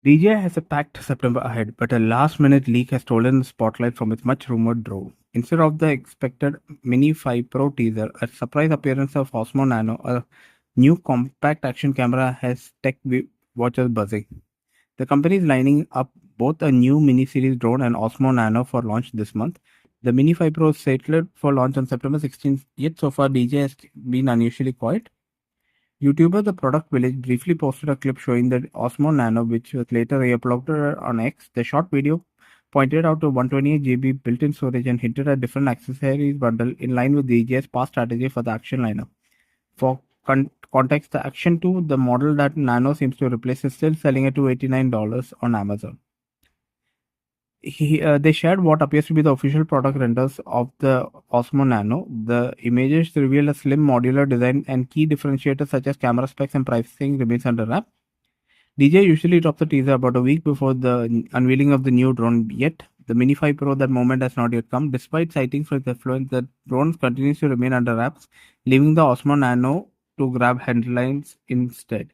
DJI has a packed September ahead, but a last-minute leak has stolen the spotlight from its much-rumored drone. Instead of the expected Mini 5 Pro teaser, a surprise appearance of Osmo Nano, a new compact action camera, has tech watchers buzzing. The company is lining up both a new mini series drone and Osmo Nano for launch this month. The Mini 5 Pro is slated for launch on September 16th, yet so far DJI has been unusually quiet. YouTuber The Product Village briefly posted a clip showing the Osmo Nano, which was later re-uploaded on X. The short video pointed out to 128 GB built-in storage and hinted at different accessories bundle in line with DJI's past strategy for the Action lineup. For context, the Action 2, the model that Nano seems to replace, is still selling at $289 on Amazon. They shared what appears to be the official product renders of the Osmo Nano. The images reveal a slim modular design and key differentiators such as camera specs and pricing remains under wrap. DJI usually drops the teaser about a week before the unveiling of the new drone, yet the Mini 5 Pro, that moment has not yet come. Despite sightings from the influence, the drone continues to remain under wraps, leaving the Osmo Nano to grab headlines instead.